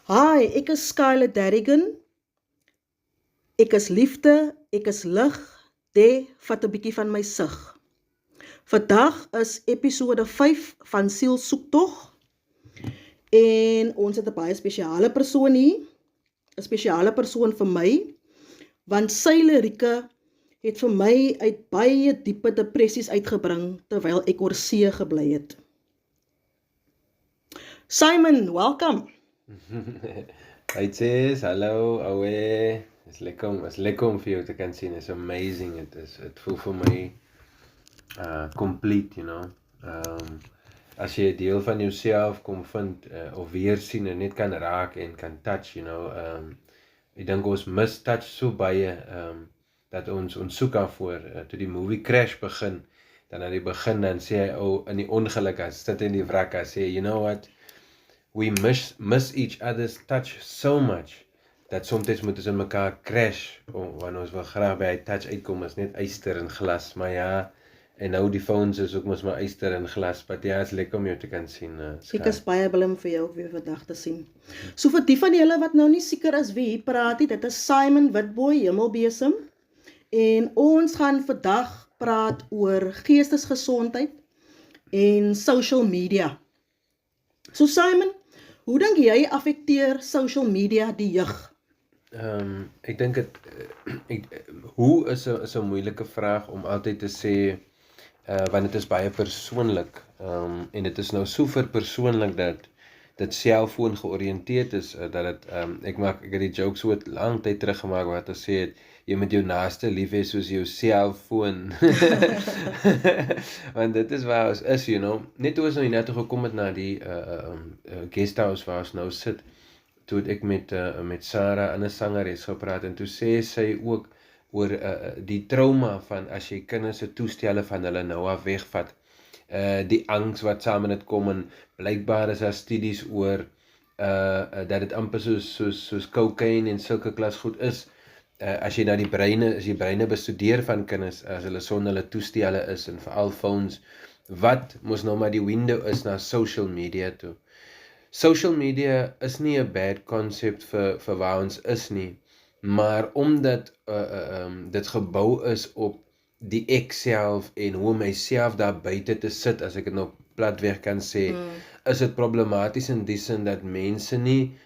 Hi, ek is Scarlett Derrigan. Ek is liefde, ek is lig. Vat 'n bietjie van my sig. Vandag is episode 5 van Siel soektog en ons het 'n baie spesiale persoon hier. 'n Spesiale persoon vir my, want sy lirieke het vir my uit baie diepe depressies uitgebring terwyl ek oor see gebly het. Simon, welcome. Hi Sis, hallo, ouwe. It's lekker om vir jou te kan sien. It's amazing. Het voel vir my complete, you know. As jy 'n deel van jouself kom vind of weer sien en net kan raak en kan touch, you know. Ek dink ons mis touch so baie dat ons soek daarvoor. Toe die movie Crash begin, dan aan die begin dan sê hy in die ongeluk as sit in die wrak, hy sê, you know what? We miss each other's touch so much dat soms moet ons in mekaar crash wanneer ons wil graag by hy touch uitkom, is net yster en glas, maar ja, en nou die phones is ook mos maar yster en glas, but ja, is lekker om jou te kan sien. Ek is baie bly om vir jou weer vandag te sien. So vir die van julle wat nou nie seker is wie hier praat nie, dit is Simon Witbooi, Hemelbesem, en ons gaan vandag praat oor geestesgesondheid en social media. So Simon, hoe dink jy affekteer social media die jeug? Ek dink hoe is 'n moeilike vraag om altyd te sê, want dit is baie persoonlik, en dit is nou so persoonlik dat dit selfoon georiënteerd is, dat dit, ek het die joke so lank tyd terug gemaak wat ons sê, jy moet jou naaste lief hê soos jou selfoon. Want dit is waar ons is, you know. Net toe ons nou net gekom het na die guesthouse waar ons nou sit, toe het ek met Sarah, 'n sangeres, gepraat, en toe sê sy ook oor die trauma van as jy kinders se toestelle van hulle nou af wegvat, die angs wat saam met dit kom, en blykbaar is daar studies oor dat dit amper soos cocaine en sulke klas goed is, as jy die breine bestudeer van kinders, as hulle sonder hulle toestelle is, en veral phones, wat mos nou maar die window is na social media toe. Social media is nie 'n bad concept vir waar ons is nie, maar omdat dit gebou is op die ek self en hoe om myself daar buite te sit, as ek dit nou platweg kan sê, is dit problematies in die sin dat mense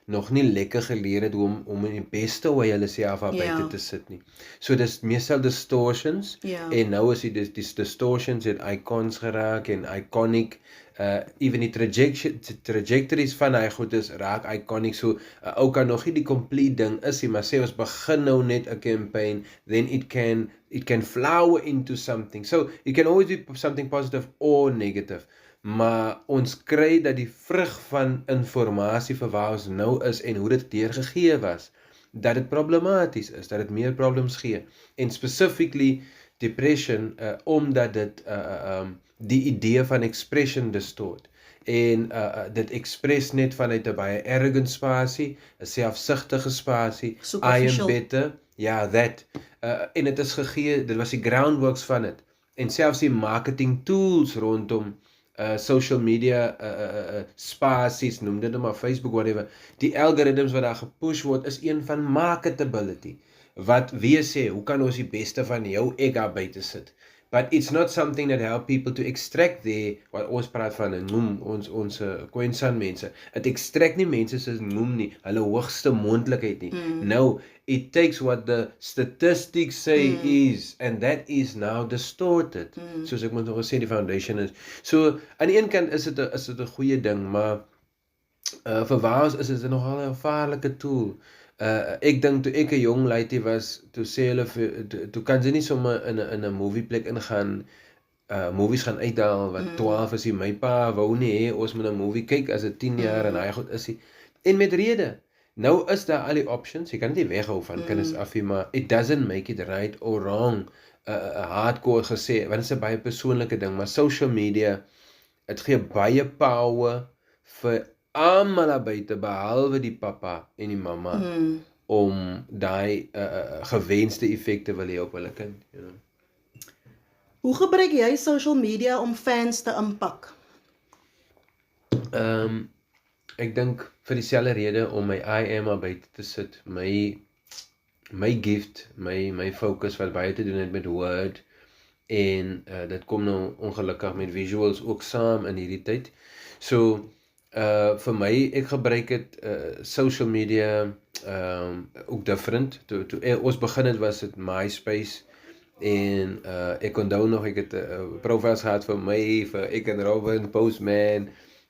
nog nie lekker geleer het om in die beste hoe hulle self daar buite te sit nie. So dis meestal distortions, en nou is die distortions het icons geraak en iconic, even die trajectories van hy goed is raak iconic, so ou kan nog nie die complete ding is nie, maar sê ons begin nou net 'n campaign, then it can flower into something. So it can always be something positive or negative. Maar ons kry dat die vrug van informasie vir waar ons nou is en hoe dit deurgegee was, dat dit problematies is, dat dit meer problems gee. En specifically depression, omdat dit die idee van expression distort. En dit express net vanuit 'n baie arrogant spasie, 'n selfsugtige spasie, I am better, that. En dit is gegee, dit was die groundworks van dit. En selfs die marketing tools rondom social media spasies, noem dit maar Facebook, whatever, die algorithms wat daar gepush word, is een van marketability, wat weer sê, hoe kan ons die beste van jou ek daar buite sit? But it's not something that help people to extract wat ons praat van, noem, ons Khoisan mense, het extract nie mense soos noem nie, hulle hoogste moontlikheid nie. No, it takes what the statistics say is, and that is now distorted. Soos ek moet nog sê, die foundation is. So, aan die een kant is dit 'n goeie ding, maar vir waar ons is dit nogal 'n gevaarlike tool. Ek dink toe ek 'n jong lady was, toe sê hulle, toe kan sy nie sommer in 'n movieplek ingaan, movies gaan uitdaal, wat 12 is, my pa wou nie hê, ons moet 'n movie kyk as dit 10 jaar en hy goed is hy. En met rede, nou is daar al die options, jy kan dit nie weghou van kinders af nie, maar it doesn't make it right or wrong, hardcore gesê, want dit is 'n baie persoonlike ding, maar social media, het gee baie power vir almal daar buite, behalwe die papa en die mamma, om daai gewenste effekte wil hê op hulle kind. You know. Hoe gebruik jy social media om fans te impak? Ek dink vir dieselfde rede om my I am maar buite te sit, my gift, my focus wat baie te doen het met Word, en dit kom nou ongelukkig met visuals ook saam in hierdie tyd. So, vir my, ek gebruik het social media ook different. Toe ons begin het, was dit MySpace, en ek onthou nog, ek het profiles gehad vir my, vir ek en Robin, Postman,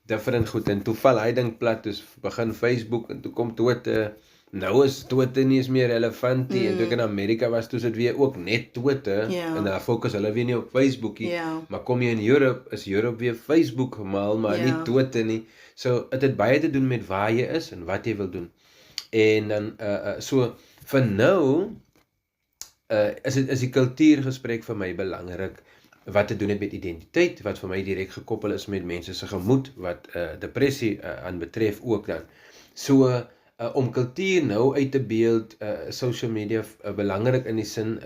different goed, en toe val hy ding plat, dus begin Facebook, en toe kom Twitter. Nou is Twitter nie eens meer relevant nie, en toe ek in Amerika was, toe is dit weer ook net Twitter, en daar fokus hulle weer nie op Facebook nie, maar kom jy in Europe, is Europe weer Facebook gemaal, maar nie Twitter nie. So, het baie te doen met waar jy is, en wat jy wil doen. En dan, so, vir nou, is die kultuurgesprek vir my belangrik, wat te doen het met identiteit, wat vir my direk gekoppel is met mense se gemoed, wat depressie aan betref ook dan. So, om kultuur nou uit te beeld, social media belangrik in die sin,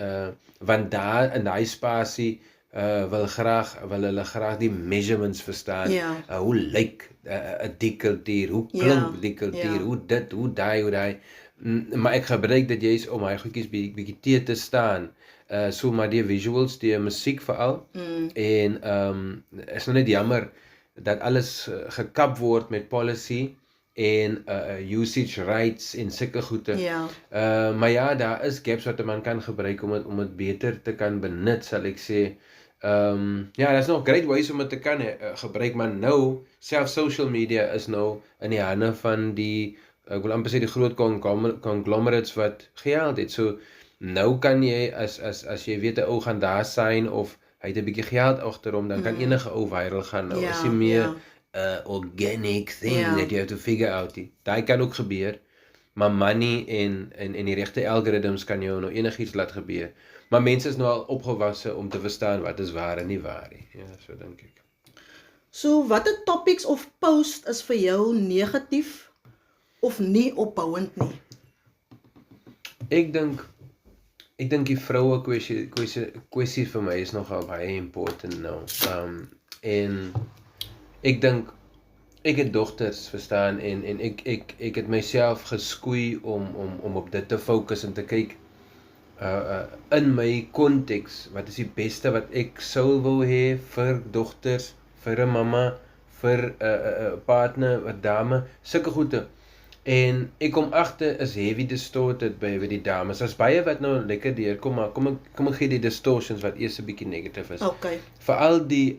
want daar in die spasie wil hulle graag die measurements verstaan, hoe lyk die kultuur, hoe klink die kultuur, hoe dit, hoe die, maar ek gebruik dit juist om hy goedjies bietjie te staan, so maar die visuals, die musiek veral, en is nou net jammer dat alles gekap word met policy en usage rights en sulke goede. Maar ja, daar is gaps wat 'n man kan gebruik om het beter te kan benut, sal ek sê. Ja, daar's nog great ways om het te kan gebruik, maar nou, self social media is nou in die hande van die, ek wil amper sê die groot conglomerates wat geld het. So, nou kan jy, as jy weet 'n ou gaan daar sign, of hy het 'n bietjie geld agterom, dan kan enige ou viral gaan. Nou is nie meer organic thing that you have to figure out. Daai kan ook gebeur, maar money en die regte algorithms kan jou nou enigiets laat gebeur. Maar mense is nou al opgewasse om te verstaan wat is waar en nie waar nie. Ja, so dink ek. So, watter topics of post is vir jou negatief of nie opbouend nie? Ek dink die vroue kwessie vir my is nogal baie important nou. En ek dink, ek het dogters, verstaan, en ek het myself geskoei om op dit te fokus en te kyk, in my konteks, wat is die beste wat ek sou wil hê vir dogters, vir 'n mamma, vir 'n partner, 'n dame, sulke goede. En ek kom agter is heavy distorted by die dames. As baie wat nou lekker deurkom, maar kom ek gee die distortions wat eers 'n bietjie negatief is. Okay. Veral die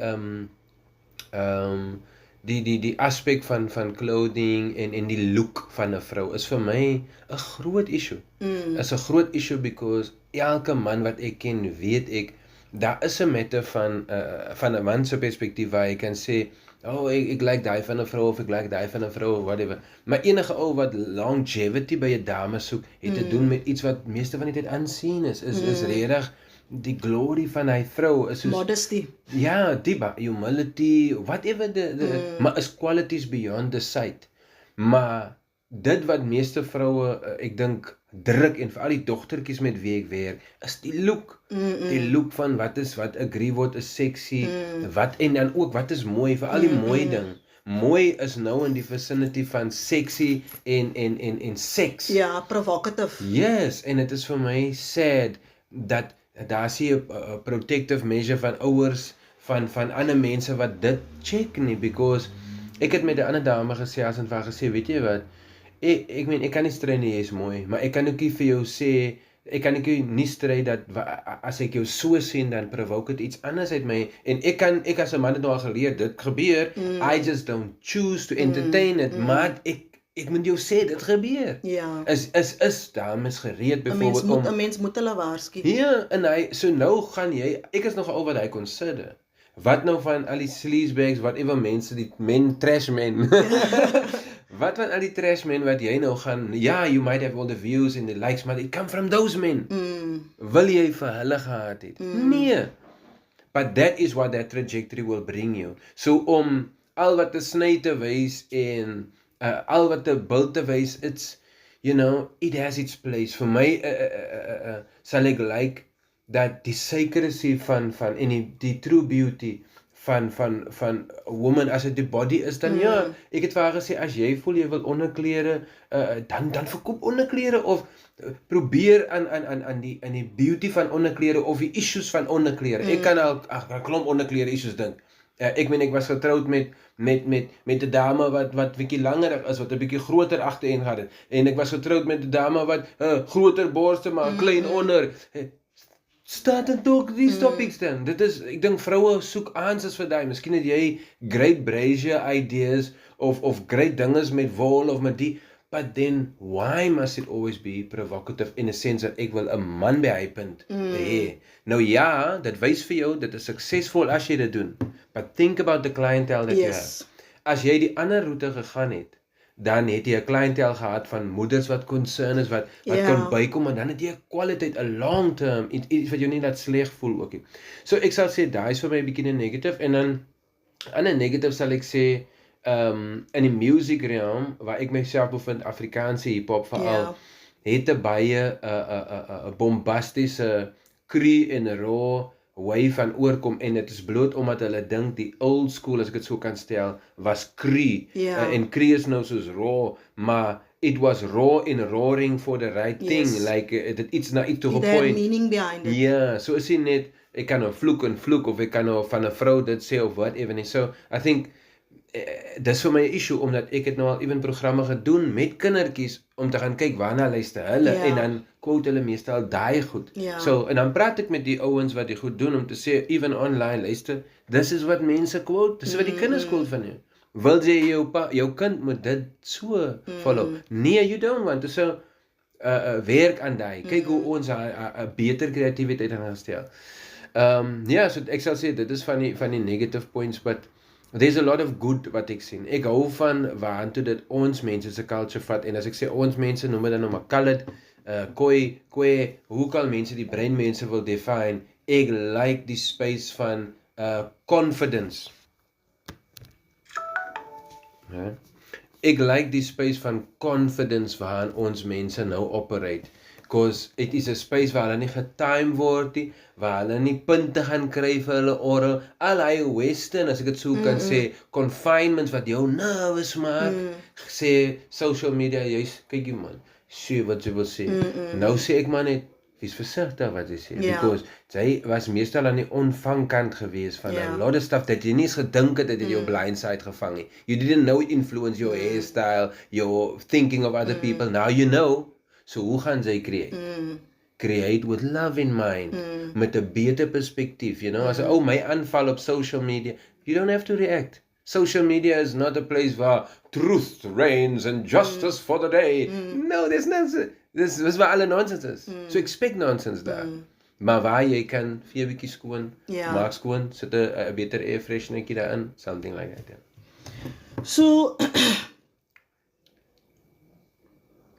aspek van clothing en die look van 'n vrou is vir my 'n groot issue. Is 'n groot issue because elke man wat ek ken, weet ek, daar is 'n matter van 'n man se perspektief waar hy kan sê, oh, ek like daai van 'n vrou, of ek like daai van 'n vrou, of whatever. Maar enige ou wat longevity by 'n dame soek, het te doen met iets wat meeste van die tyd aansien is regtig die glory van hy vrou is soos modesty. Ja, humility, whatever maar is qualities beyond the sight. Maar dit wat meeste vroue, ek dink, druk, en veral die dogtertjies met wie ek werk, is die look. Die look van wat agree word is sexy, en dan ook wat is mooi, veral die mooi ding. Mooi is nou in die vicinity van sexy en seks. Ja, provocative. Yes, en dit is vir my sad dat daar sien 'n protective measure van ouers, van ander mense wat dit check nie, because ek het met 'n ander dame gesels en vir gesê, weet jy wat, ek kan nie stry nie, jy is mooi, maar ek kan ook nie vir jou sê, ek kan nie stry dat, as ek jou so sien, dan provoke dit iets anders uit my, en ek as 'n man het nou al geleer, dit gebeur, I just don't choose to entertain it, maar ek moet jou sê, dit gebeur. Ja. Is dames gereed, bijvoorbeeld, 'n mens moet hulle waarsku. Ja, en so nou gaan jy, ek is nog al wat hy consider. Wat nou van al die sleazebags, whatever mense, die trash men. Wat van al die trash men wat jy nou gaan, ja, you might have all the views and the likes, but it come from those men. Wil jy vir hulle gehad het? Nee. But that is what that trajectory will bring you. So om al wat te sny te wys en al wat te bil te wys, it's, it has its place. Vir my sal ek like dat die secrecy van en die true beauty van woman as dit die body is, dan ja, ek het vir haar gesê, as jy voel jy wil onderklere, dan verkoop onderklere, of probeer aan die beauty van onderklere, of die issues van onderklere. Ek kan al 'n klomp onderklere issues dink. Ek was getroud met 'n dame wat bietjie langer is, wat 'n bietjie groter agtereen gehad het, en ek was getroud met 'n dame wat groter borste maar klein onder. Start and talk these topics then. Dit is, ek dink vroue soek answers vir daai. Miskien het jy great brazier ideas of great dinges met wol of met die, but then why must it always be provocative in a sense dat ek wil 'n man by hy punt hê? Nou ja, dit wys vir jou dit is suksesvol as jy dit doen. But think about the clientele that you have. As jy die ander roete gegaan het, dan het jy 'n clientele gehad van moeders wat concern is, wat kan bykom, en dan het jy 'n kwaliteit, 'n long term, iets wat jou nie laat sleg voel ook nie. So ek sal sê, daai is vir my 'n bietjie 'n negative, en dan, ander negative sal ek sê, in die music realm, waar ek myself bevind, Afrikaanse hiphop veral, het 'n baie bombastiese, cru en raw way van oorkom, en dit is bloot omdat hulle dink die old school, as ek dit so kan stel, was cru, en cru is nou soos raw, maar it was raw in roaring for the right thing, like dit iets na iets toe gepoint. Meaning behind it. Ja, so is hy net, ek kan nou vloek, of ek kan nou van 'n vrou dit sê, of whatever nie. So, I think, dis vir my 'n issue, omdat ek het nou al even programme gedoen met kindertjies, om te gaan kyk waarna luister hulle, en dan quote hulle meestal daai goed. So, en dan praat ek met die ouens wat die goed doen, om te sê, even online, luister, dis is wat mense quote, dis wat die kinders quote van jou. Wil jy jou kind moet dit so follow? Nee, you don't want to. So, werk aan daai. Kyk hoe ons 'n beter kreatiwiteit gaan stel. So ek sal sê, dit is van die negative points, but there's a lot of good wat ek sien. Ek hou van waartoe dit ons mense se culture vat, en as ek sê ons mense, noem dit dan nou maar colored, Khoi, Kwe, hoe kan mense die breinmense wil define? Ek like die space van confidence. Ek like die space van confidence waarin ons mense nou operate. Because it is a space waar hulle nie getime word nie, waar hulle nie punte gaan kry vir hulle oral, al hy western, as ek dit so kan sê, confinements wat jou nervous maak, sê social media, kyk jy man, sê wat jy wil sê. Nou sê ek maar net, wees versigtig wat jy sê, because jy was meestal aan die ontvangkant gewees van a lot of stuff dat jy nie eens gedink het dat jy jou blindside gevang het. You didn't know it influence your hairstyle, your thinking of other people, now you know. So hoe gaan sy create? Create with love in mind, met 'n beter perspektief, as 'n ou my aanval op social media, you don't have to react. Social media is not a place where truth reigns and justice for the day. No, there's nonsense. Dis waar alle nonsense is. So expect nonsense daar. Maar waar jy kan vir 'n bietjie skoon, maak skoon, sit 'n beter air freshenertjie daarin, something like that. So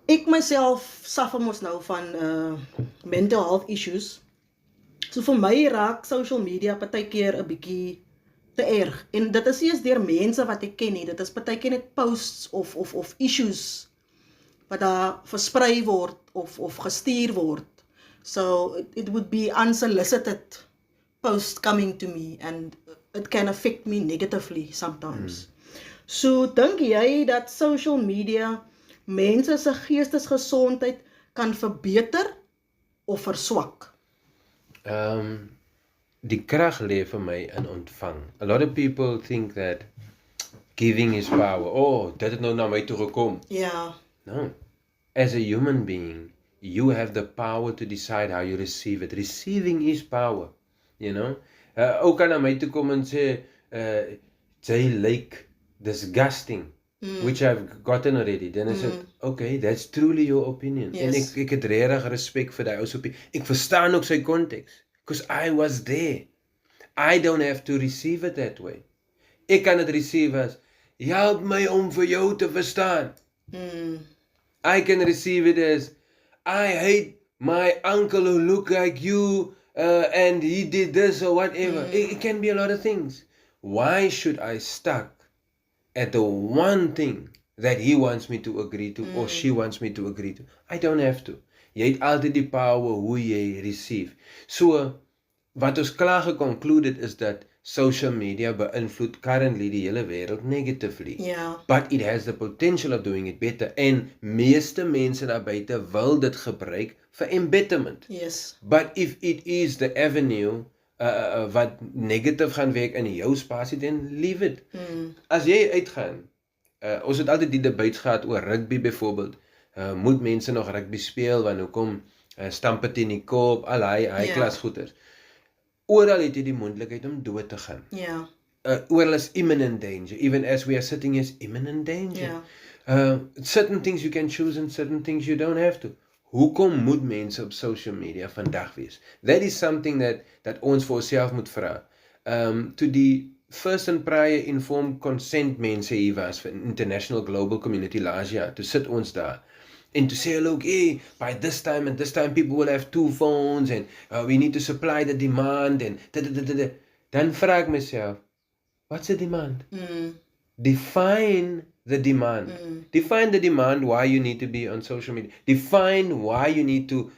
ek myself suffer mos nou van mental health issues. So vir my raak social media partykeer 'n bietjie te erg. En dit is nie eens deur mense wat ek ken nie. Dit is partykeer net posts of issues wat daar versprei word of gestuur word. So it would be unsolicited posts coming to me, and it can affect me negatively sometimes. So dink jy dat social media mense se geestesgesondheid kan verbeter of verswak? Die krag lê vir my in ontvang. A lot of people think that giving is power. Oh, dit het nou na my toe gekom. No. As a human being, you have the power to decide how you receive it. Receiving is power, Ou kan na my toe kom en sê, jy lyk disgusting, which I've gotten already. Then I said, okay, that's truly your opinion. En ek het regtig respek vir daai ou se opinie. Ek verstaan ook sy konteks, because I was there. I don't have to receive it that way. Ek kan dit receive as, help my om vir jou te verstaan. I can receive it as, I hate my uncle who look like you, and he did this or whatever. It can be a lot of things. Why should I stuck at the one thing that he wants me to agree to, or she wants me to agree to? I don't have to. Jy het altyd die power hoe jy receive. So, wat ons klaar geconcluded is dat social media beïnvloed currently die hele wêreld negatively. Ja. But it has the potential of doing it better. En meeste mense daar buite wil dit gebruik vir embetterment. Yes. But if it is the avenue wat negatief gaan werk in jou spasie, then leave it. As jy uitgaan, ons het altyd die debates gehad oor rugby byvoorbeeld. Moet mense nog rugby speel, want hoekom stamp dit in die kop, al hy klas goeders. Oral het jy die moontlikheid om dood te gaan. Ja. Oral is imminent danger. Even as we are sitting is imminent danger. Ja. Certain things you can choose and certain things you don't have to. Hoekom moet mense op social media vandag wees? That is something that ons vir onsself moet vra. To die first and prior informed consent mense hier was vir international global community laas jaar, toe sit ons daar. And to say, look, hey, by this time and this time people will have 2 phones and we need to supply the demand and dan vra ek myself, what's the demand? Define the demand. Define the demand why you need to be on social media. Define why you need to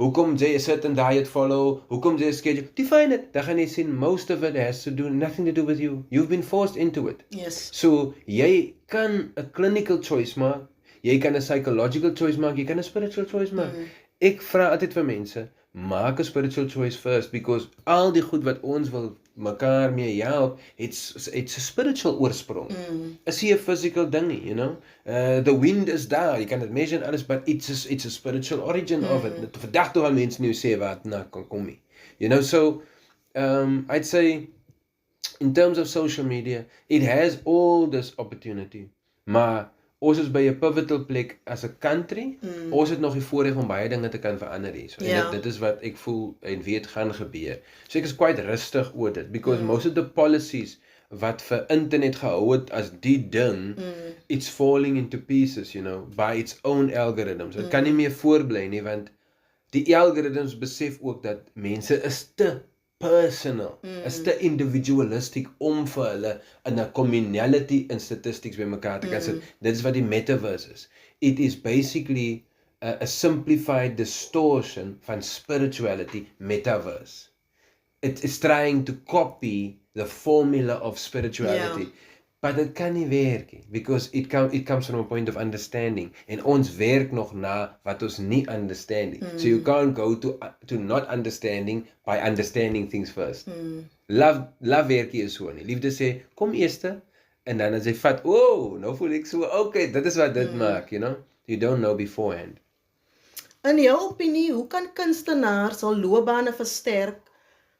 hoekom jy 'n certain diet follow, hoekom jy 'n schedule. Define it. Dan gaan jy sien most of it has to do nothing to do with you. You've been forced into it. Yes. So jy kan 'n clinical choice maak, jy kan 'n psychological choice maak, jy kan 'n spiritual choice maak. Ek vra altyd vir mense, maak 'n spiritual choice first, because al die goed wat ons wil mekaar mee help, it's a spiritual oorsprong. Is nie 'n physical ding nie, you know. The wind is daar, jy kan dit measure en alles, but it's a spiritual origin of it. Vandag toe gaan mense nie sê wat na kan kom nie. You know, so I'd say in terms of social media, it has all this opportunity, maar ons is by 'n pivotal plek as 'n country. Ons het nog die voorreg om baie dinge te kan verander hier. So, en dit is wat ek voel en weet gaan gebeur. So ek is quite rustig oor dit, because most of the policies wat vir internet gehou het as die ding, it's falling into pieces, you know, by its own algorithms. Dit kan nie meer voorbly nie, want die algorithms besef ook dat mense is te personal, is te individualistic om vir hulle in 'n communality in statistics by mekaar te kan sit. Dit is wat die metaverse is. It is basically a simplified distortion van spirituality, metaverse. It is trying to copy the formula of spirituality. But it kan nie werk nie, because it comes from a point of understanding. En ons werk nog na wat ons nie understanding. So you can't go to not understanding by understanding things first. Love werk nie so nie. Liefde sê, kom eerste, en dan as jy vat, nou voel ek so, okay, dit is wat dit maak, you know. You don't know beforehand. In jou opinie, hoe kan kunstenaars hul loopbane versterk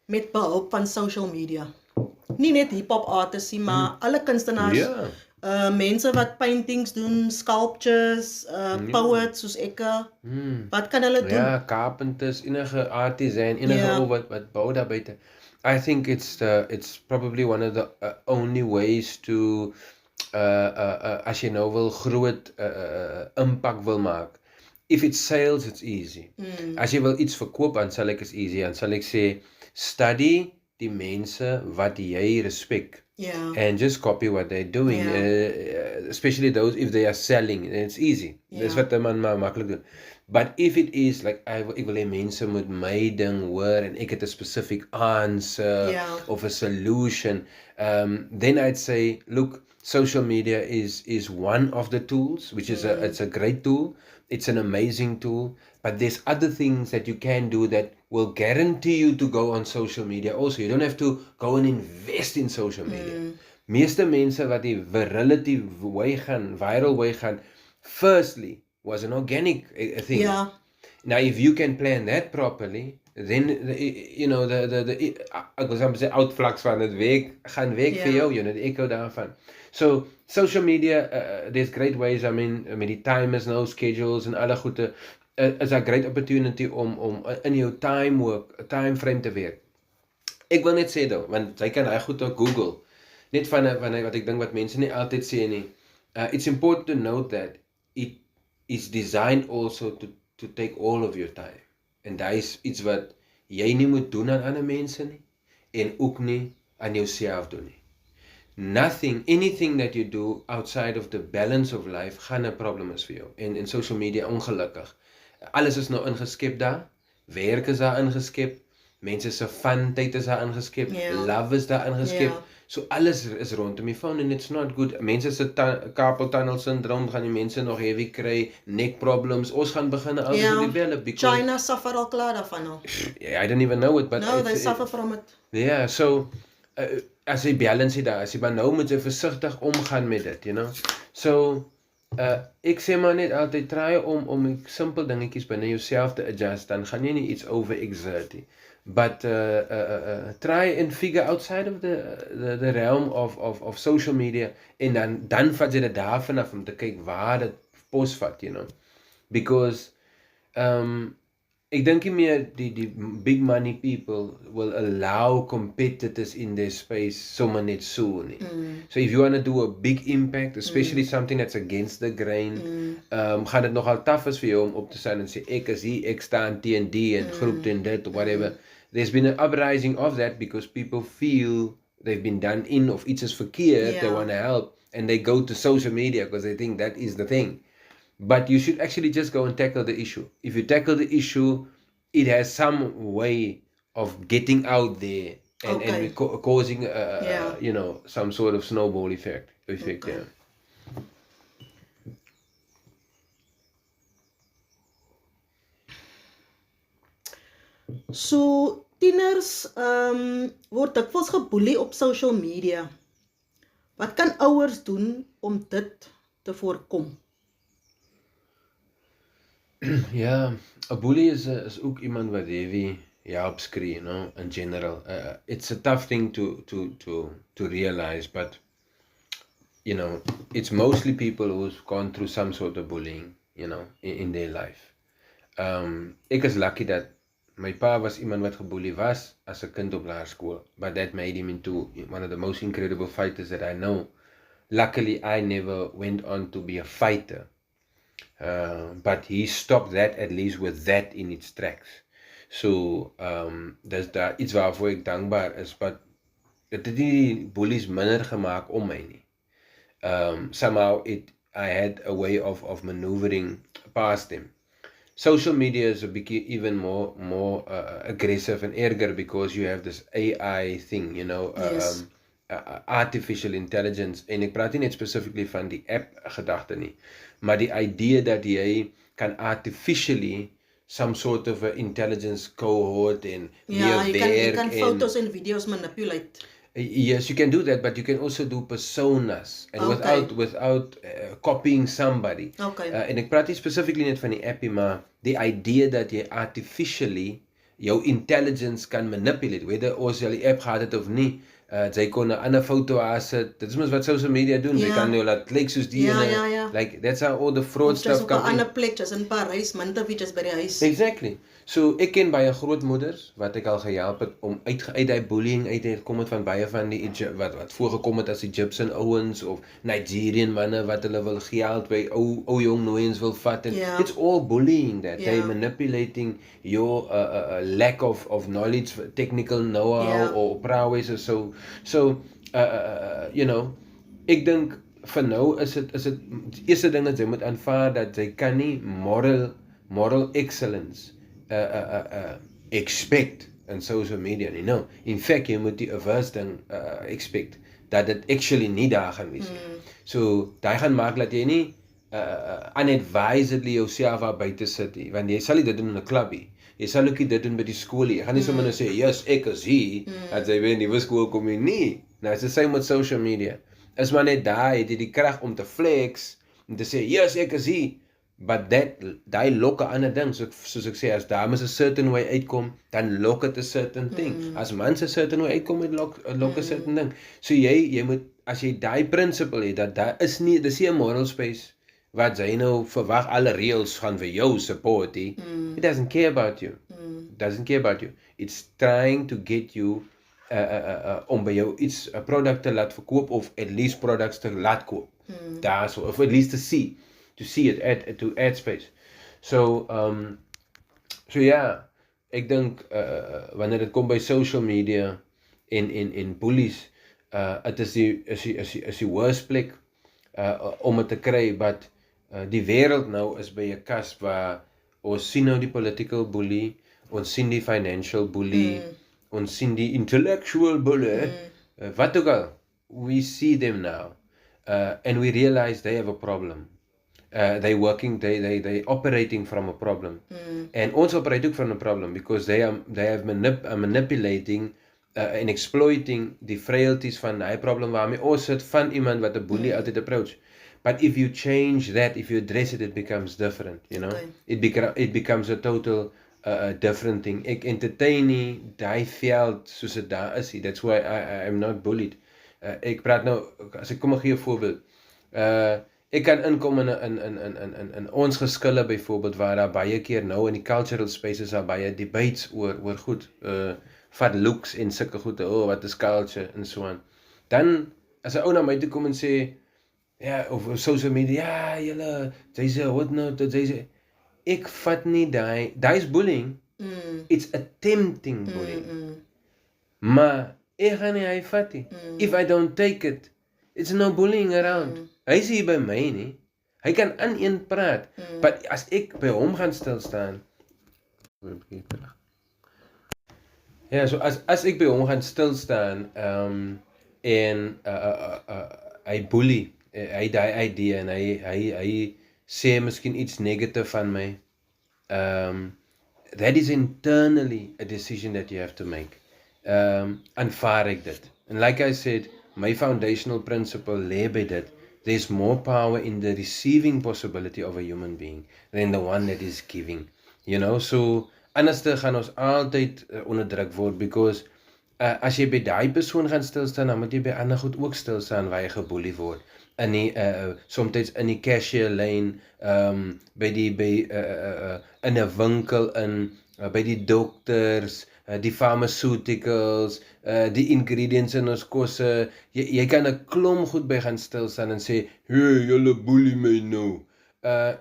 met behulp van social media? Nie net hip-hop artists nie, maar alle kunstenaars, mense wat paintings doen, sculptures, poets soos ek, wat kan hulle doen? Ja, carpenters, enige artisan, enige wat bou daar buite. I think it's probably one of the only ways to as jy nou wil groot impak wil maak. If it sales, it's easy. As jy wil iets verkoop, dan sal ek is easy. Dan sal ek sê, study die mense wat jy respect. And just copy what they're doing. Especially those, if they are selling. It's easy. Dis wat 'n man maar maklik doen. But if it is, like, ek wil hê mense moet my ding hoor, en ek het 'n specific answer, of a solution, then I'd say, look, social media is one of the tools, which is it's a great tool. It's an amazing tool, but there's other things that you can do that will guarantee you to go on social media also. You don't have to go and invest in social media. Meeste mense wat die virility way gaan, viral way gaan, firstly, was an organic thing. Now, if you can plan that properly, then, you know, ek wil amper sê, uitvlaks van dit gaan weg vir jou, you know, die echo daarvan. So, social media, there's great ways, I mean, met die timers nou, schedules en alle goede, is a great opportunity om in jou time frame te werk. Ek wil net sê though, want jy kan hy goed op Google, net van wat ek dink wat mense nie altyd sê nie, it's important to note that it is designed also to take all of your time. En daar is iets wat jy nie moet doen aan ander mense nie, en ook nie aan jouself doen nie. Anything that you do outside of the balance of life, gaan 'n probleem is vir jou. En in social media, ongelukkig. Alles is nou ingeskep daar, werk is daar ingeskep, mense se fun tyd is daar ingeskep, Ja. love is daar ingeskep. Ja. So alles is rondom die phone and it's not good. Mense se carpal tunnel syndrome gaan die mense nog heavy kry, neck problems. Ons gaan begin ouders Ja. develop because China suffer al klaar daarvan nou. I don't even know it, but No, they suffer from it. yeah, so as jy balance daar is, maar nou moet jy versigtig omgaan met dit, you know. So ek sê maar net altyd try om simpel dingetjies binne jouself te adjust, dan gaan jy nie iets overexert nie. But try and figure outside of the realm of social media en dan vat jy dit daarvan af om te kyk waar dit posvat, you know. Because ek dink nie meer die big money people will allow competitors in their space sommer net so nie. So if you want to do a big impact, especially something that's against the grain, gaan dit nogal tough is vir jou om op te staan en sê ek is hier, ek staan teen die en groep teen dit, whatever. There's been an uprising of that because people feel they've been done in of iets is verkeerd, they want to help, and they go to social media because they think that is the thing. But you should actually just go and tackle the issue. If you tackle the issue, it has some way of getting out there and causing you know, some sort of snowball effect. Yeah. So tieners word dikwels geboelie op social media. Wat kan ouers doen om dit te voorkom? Ja, 'n boelie is ook iemand wat heavy help skree, you know, in general. It's a tough thing to realize, but you know, it's mostly people who's gone through some sort of bullying, you know, in their life. Ek is lucky that my pa was iemand wat geboelie was as 'n kind op laerskool, but that made him into one of the most incredible fighters that I know. Luckily, I never went on to be a fighter. But he stopped that at least with that in its tracks. So, dis daar iets waarvoor ek dankbaar is, but dit het nie bullies minder gemaak om my nie. Somehow I had a way of maneuvering past them. Social media is a bit even more aggressive and erger because you have this AI thing, you know, Yes. Artificial intelligence, en ek praat nie net specifically van die app gedagte nie, maar die idee dat jy kan artificially some sort of a intelligence cohort en jy kan fotos en video's manipulate. Yes, you can do that, but you can also do personas and without copying somebody. En ek praat nie specifically net van die appie, maar die idee dat jy artificially jou intelligence kan manipulate, whether ons die app gehad het of nie. Jy kon 'n ander foto aansit. Dit is mos wat social media doen. Jy kan jou laat lyk soos die ene. Like that's how all the fraud stuff come in. Op 'n ander plek, jy's in Parys, minterfiets by die huis. Exactly. So ek ken baie grootmoeders wat ek al gehelp het om uit die bullying uit te kom het van baie van die wat voorgekom het as Egyptian ouens of Nigerian manne wat hulle wil geld by ou jong nooiens wil vat, and it's all bullying that they manipulating your lack of knowledge, technical know-how or prowess or so. So you know, ek dink vir nou is dit die eerste ding wat jy moet aanvaar dat jy kan nie moral excellence expect in social media nie. No, in fact jy moet die averse ding expect dat dit actually nie daar gaan wees nie. So daai gaan maak dat jy nie unadvisedly jouself daar buite sit nie, want jy sal nie dit doen in 'n klubie. Jy sal ook nie dit doen by die skool nie. Jy gaan nie sommer nou sê, yes, ek is hier, as jy weer in die skool kom jy nie. Nou, it's the same with social media. Is maar net daar, het jy die krag om te flex, om te sê, yes, ek is hier, but die lok 'n ander ding, soos ek sê, as dames 'n certain way uitkom, dan lok het 'n certain thing. As mans 'n certain way uitkom, het lok 'n certain ding. So jy moet, as jy die principle het, dat daar is nie, dis nie 'n moral space, wat jy nou verwag alle reels gaan vir jou support, it doesn't care about you. Doesn't care about you. It's trying to get you om by jou iets 'n product te laat verkoop of at least products te laat koop. Daarso, of at least to see it, to add space. So ja, ek dink wanneer dit kom by social media en bullies, it is die worst plek om dit te kry, but die wêreld nou is by 'n cusp waar ons sien nou die political bully, ons sien die financial bully, ons sien die intellectual bully, wat ook al, we see them now, and we realize they have a problem. They operating from a problem. And ons operate ook from a problem because they have manipulating and exploiting die frailties van die problem waarmee ons sit van iemand wat 'n bully altyd approach. But if you change that, if you address it, it becomes different, you know. Okay. It becomes a total different thing. Ek entertain nie die veld soos dit daar is. That's why I'm not bullied. Ek praat nou, as ek kom gee 'n voorbeeld. Ek kan inkom in ons geskille byvoorbeeld waar daar baie keer nou in die cultural spaces daar baie debates oor goed van looks en sulke goed, wat is culture en so aan. Dan as 'n ou na my toe kom en sê ja, of social media, ja, julle, jy sê what nou, jy sê ek vat nie daai's bullying. It's attempting bullying. Maar ek gaan nie hy vat nie. If I don't take it, it's no bullying around. Hy is hier by my nie. Hy kan aan een praat. But as ek by hom gaan stil staan. Ja, so as ek by hom gaan stil staan, en hy bully, hy die idee en hy sê miskien iets negatief van my. That is internally a decision that you have to make. Aanvaar ek dit. And like I said, my foundational principle lê by dit. There's more power in the receiving possibility of a human being than the one that is giving. You know, so anders gaan ons altyd onderdruk word because as jy by daai persoon gaan stil staan, dan moet jy by ander goed ook stil staan waar jy geboelie word. In die soms in die cashier lane, in 'n winkel by die dokters, die pharmaceuticals, die ingredients in ons kosse. Jy kan 'n klomp goed by gaan stil staan en sê, "Hey, julle boelie my nou."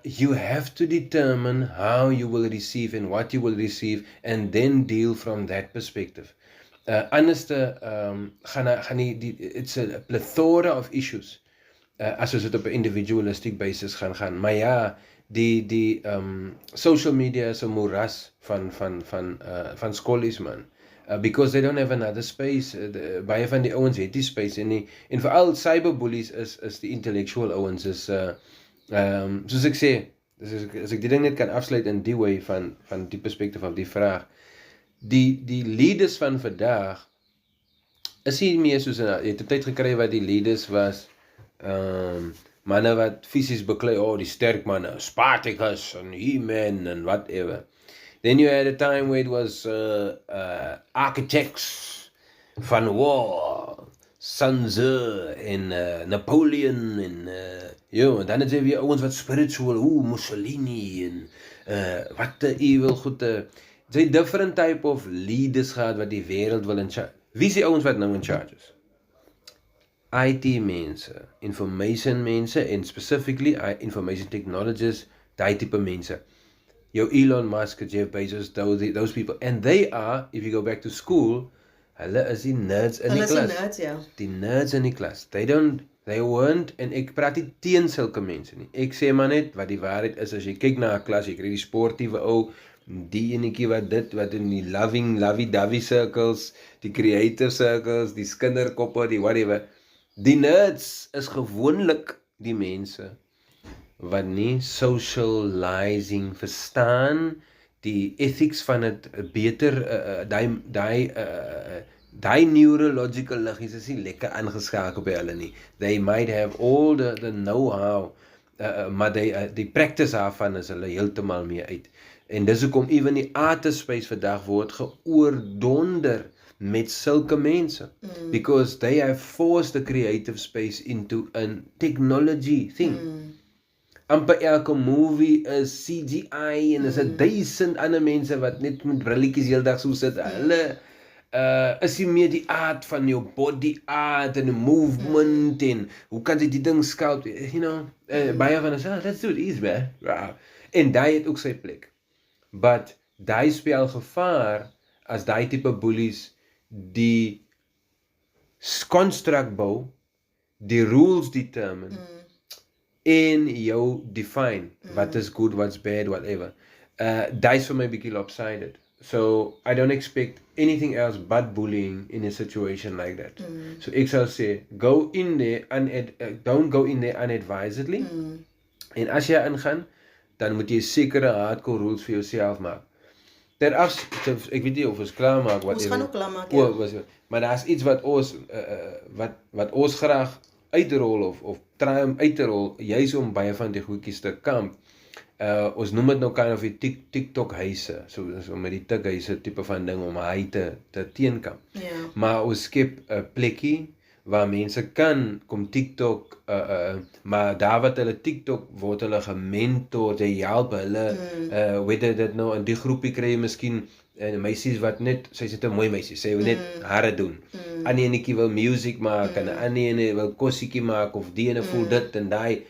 You have to determine how you will receive and what you will receive and then deal from that perspective. Anders it's a plethora of issues as ons dit op 'n individualistic basis gaan. Maar ja, die social media is 'n moeras van skollies man. Because they don't have another space. Baie van die ouens het die space en veral cyberbullies is die intellectual ouens is soos ek sê, as ek die ding net kan afsluit in die way van die perspektief van die vraag. Die leaders van vandag is nie meer soos jy het 'n tyd gekry wat die leaders was manne wat fisies beklei, die sterk manne, Spartacus en He-Man and whatever. Then you had a time where it was architects van war, Sun Tzu en Napoleon en dan het jy weer ouens wat spiritual, Mussolini en wat the evil goede. Jy different type of leaders gehad wat die wêreld wil in charge. Wie is die ouens wat nou in charge is? IT mense, information mense en specifically information technologists, die type mense. Jou Elon Musk, Jeff Bezos, those people. And they are, if you go back to school, hulle is die nerds in die klas. Hulle is die nerds, ja. Die nerds in die klas. They weren't, en ek praat nie teen sulke mense nie. Ek sê maar net, wat die waarheid is, as jy kyk na 'n klas, jy kry die sportiewe ou, die enetjie wat in die lovey-dovey circles, die creative circles, die skinderkoppe, die whatever. Die nerds is gewoonlik die mense wat nie socializing verstaan, die ethics van het beter, die neurological liggies is nie lekker aangeskakel by hulle nie. They might have all the know-how, maar die practice daarvan is hulle heeltemal mee uit. En dis hoekom even die artist space vandag word geoordonder met sulke mense. Because they have forced the creative space into a technology thing. Amper elke movie is CGI en is 1000 ander mense wat net met brilletjies heeldag so sit. Hulle is nie meer die aard van jou body art en die movement en hoe kan jy die ding sculpt, you know, baie van ons, let's do it easy, man. Wow. En die het ook sy plek. But die speel gevaar as die type bullies die construct bou, die rules determine, en jou define, wat is good, what's bad, whatever. Die is vir my bietjie lopsided. So I don't expect anything else but bullying in a situation like that. So ek sal sê, go in there, don't go in there unadvisedly. En as jy ingaan, dan moet jy sekere hardcore rules vir jouself maak. Ek weet nie of ons klaar maak Ons gaan ook klaar maak, ja. Maar daar's iets wat ons wat ons graag uitrol of try om uit te rol, juis om baie van die goedjies te kamp. Ons noem dit nou kind of die TikTok huise, so met die tikhuise tipe van ding om hy te teenkamp. Ja. Maar ons skep 'n plekkie waar mense kan kom TikTok, maar daar wat hulle TikTok word hulle gementor, jy help hulle, weet dit nou, in die groepie kry jy miskien meisies wat net, sy is 'n mooi meisie, sy wil net hare doen. Ander enetjie wil music maak, en 'n ander ene wil kossietjie maak, of die ene voel dit en daai.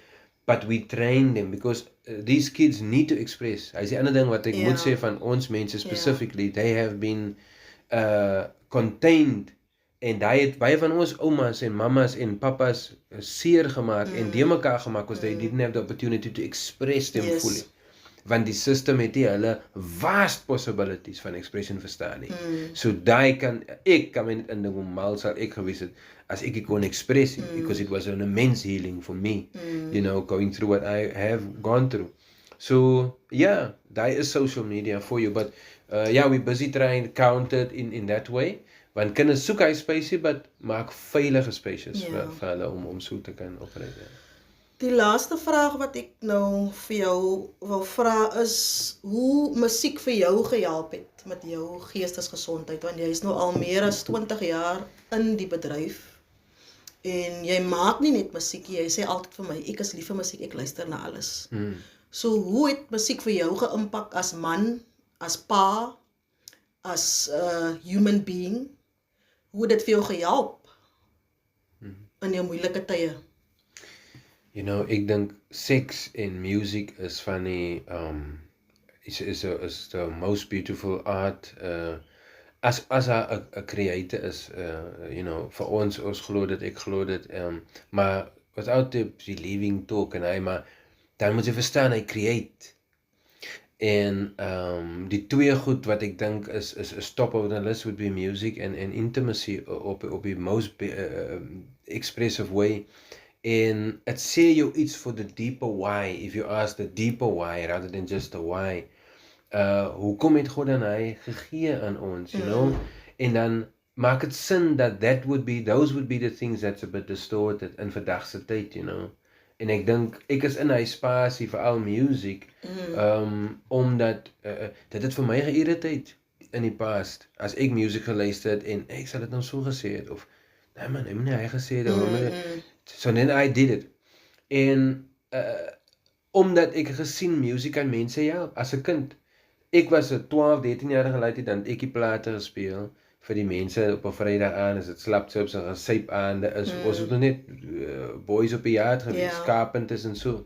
But we train them because these kids need to express. Hy is die ander ding wat ek moet sê van ons mense specifically, they have been contained, en daai het baie van ons oumas en mammas en pappas seer gemaak en de mekaar gemaak because they didn't have the opportunity to express them fully. Want die system het nie hulle vast possibilities van expression verstaan nie. So daai ek kan my net indink hoe mal sal ek gewees het as ek kon express it, because it was an immense healing for me, you know, going through what I have gone through. So yeah, daai is social media for you, but we're busy trying to count it in that way. Want kinders soek hy space, but maak veilige spaces vir hulle om so te kan operate. Die laaste vraag wat ek nou vir jou wil vra is, hoe musiek vir jou gehelp het met jou geestesgesondheid, want jy is nou al meer as 20 jaar in die bedryf, en jy maak nie net musiek, jy sê altyd vir my, ek is lief vir musiek, ek luister na alles. So hoe het musiek vir jou geïmpak as man, as pa, as human being? Hoe het dit vir jou gehelp in jou moeilike tye? You know, ek dink seks en music is van die is the most beautiful art. As a creator is, you know, vir ons glo dit, ek glo dit, maar without the believing talk en maar dan moet jy verstaan, hy create. En die twee goed wat ek dink is top of the list would be music and intimacy op die most expressive way. En het sê jou iets for the deeper why, if you ask the deeper why rather than just the why. Hoekom het God dan hy gegee aan ons, you know? En dan maak het sin dat those would be the things that's a bit distorted in vandag se tyd, you know? En ek dink, ek is in hy spasie vir al music, omdat dit het vir my geïrriteerd in die past, as ek music geluister het, en ek sal dit nou so gesê het, of, nee man, hy moet nie hy gesê het, so then I did it. En omdat ek gesien music aan mense help, as 'n kind, ek was 'n 12, 13-jarige laaitie, dan ek die plate gespeel, vir die mense op 'n Vrydag aan, as dit slapchips en gesyp aande is, ons het nog net boys op die jaard gewees, carpenters en so.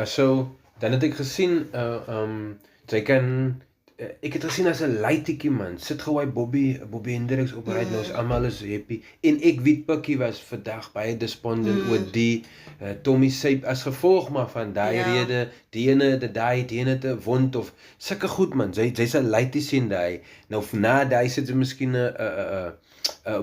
So, dan het ek gesien, sy kan, ek het gesien as 'n laitiekie man, sit gou hy Bobby Hendricks op right, nou is almal is happy, en ek weet Pikkie was vandag baie despondent oor die Tommy Sype, as gevolg maar van daai rede, die ene te wond, of sulke goed man, sy's 'n laitie sien daai, nou na daai sit sy miskien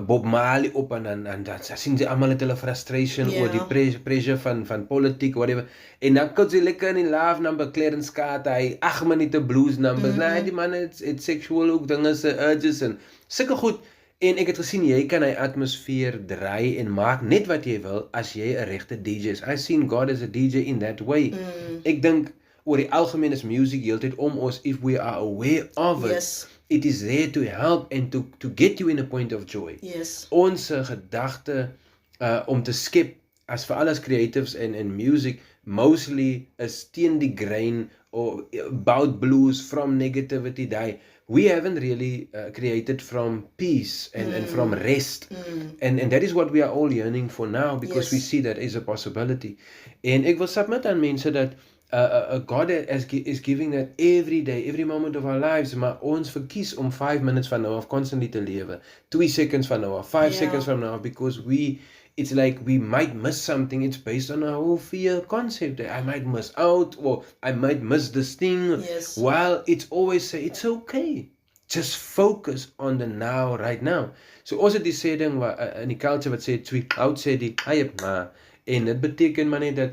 Bob Marley op, en dan sien sy almal het hulle frustration oor die pressure van politiek, whatever, en dan kan sy lekker in die love number, Clarence Carter, hy 8 minute blues numbers, die man het sexual ook dinge, se urges, en sulke goed, en ek het gesien, jy kan hy atmosfeer draai, en maak net wat jy wil, as jy 'n regte DJ is. I seen God as a DJ in that way. Ek dink, oor die algemeen is music heeltyd om ons, if we are aware of it, it is there to help and to get you in a point of joy. Ons gedagte om te skep, as vir alles creatives en music, mostly is teen die grain, or about blues, from negativity, we haven't really created from peace and from rest. And that is what we are all yearning for now, because we see that is a possibility. En ek wil submit aan mense dat God is giving that every day, every moment of our lives, maar ons verkies om 5 minutes van nou af constantly te lewe, 2 seconds van nou af, 5 seconds van nou af, because it's like we might miss something. It's based on a whole fear concept. I might miss out, or I might miss this thing. Yes. While it's always say, it's okay. Just focus on the now, right now. So ons het die sê ding in die culture wat sê, tweak out sê die, en dit beteken maar net dat,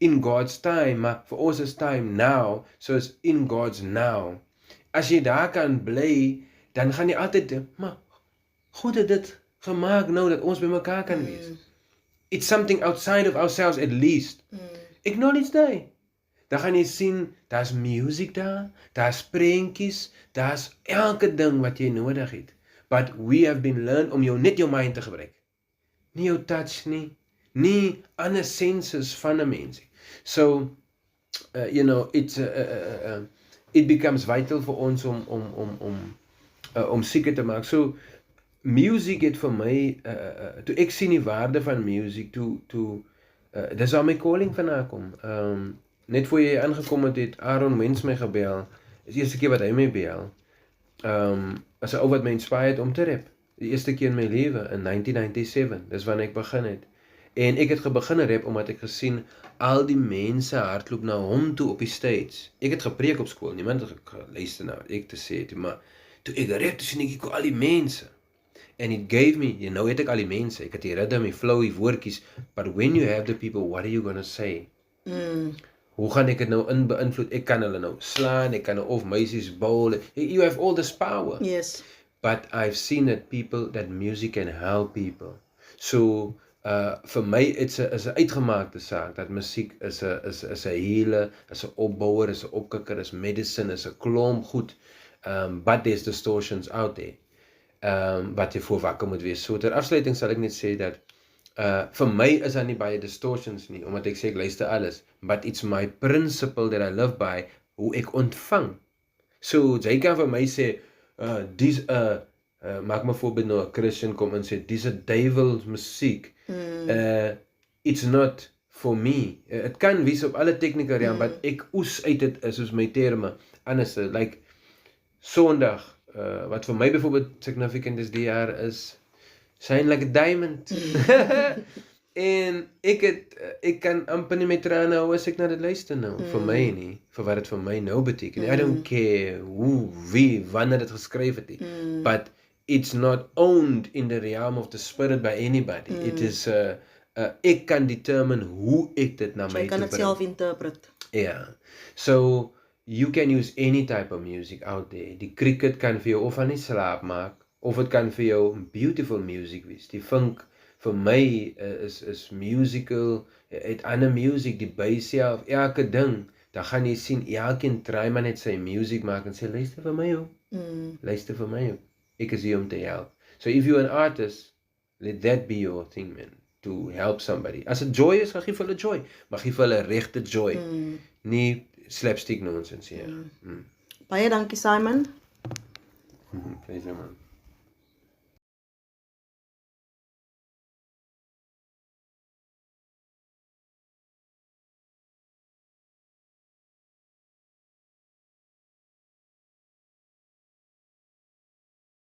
in God's time, maar vir ons is time now, so is in God's now. As jy daar kan bly, dan gaan jy altyd, maar God het dit gemaak nou dat ons by mekaar kan wees. It's something outside of ourselves at least. Acknowledge that. Dan gaan jy sien, daar's music daar, daar's prentjies, daar's elke ding wat jy nodig het. But we have been learned om net jou mind te gebruik. Nie jou touch nie ander senses van 'n mens. So, it's it becomes vital vir ons om seker te maak. So, music het vir my, toe ek sien die waarde van music, dis waar my calling vandaan kom. Net voor jy aangekom het Aaron Wens my gebel, is die eerste keer wat hy my bel, as 'n ou wat my inspired om te rap, die eerste keer in my lewe, in 1997, dis wanneer ek begin het, en ek het begin rap, omdat ek gesien, al die mense hardloop na hom toe op die stage, ek het gepreek op skool, niemand het geluister na wat ek te sê het, maar toe ek rap, toe sien ek al die mense, and it gave me, nou het ek al die mense, ek het die rhythm, die flow, die woordjies, but when you have the people, what are you gonna say? Hoe gaan ek het nou beïnvloed? Ek kan hulle nou slaan, ek kan of meisies bowl. You have all this power. Yes. But I've seen that music can help people. So, vir my, is 'n uitgemaakte saak, dat musiek is 'n healer, is 'n opbouer, is 'n opkikker, is medicine, is 'n klomp goed. But there's distortions out there. Wat jy voor wakker moet wees. So, ter afsluiting sal ek net sê dat, vir my is daar nie baie distortions nie, omdat ek sê ek luister alles, but it's my principle that I live by, hoe ek ontvang. So, jy kan vir my sê, maak my voorbeeld nou, 'n Christian kom en sê, dis 'n duiwels musiek, it's not for me. Het kan wees op alle technieke realm, but ek oes uit dit, soos my terme, anders, like, Sondag, wat vir my bijvoorbeeld significant is die jaar, is, shine like a diamond. En ek kan amper nie met trane hou as ek na dit luister nou, vir my nie, vir wat dit vir my nou beteken. I don't care hoe, wie, wanneer dit geskryf het nie, but it's not owned in the realm of the spirit by anybody. It is, ek kan determine hoe ek dit na my jy kan dit self interpret. Yeah, so, you can use any type of music out there. Die cricket kan vir jou of aan die slaap maak, of het kan vir jou beautiful music wees. Die funk, vir my, is musical, het ander music, die bass self, elke ding, dan gaan jy sien, elkeen try maar net sy music maak, en sê, luister vir my ook, luister vir my ook, ek is hier om te help. So if you're an artist, let that be your thing, man, to help somebody. As het joy is, gaan gee vir hulle joy, maar gee vir hulle regte joy, nie slapstick nonsense, ja. Baie dankie, Simon. Pleasure, man.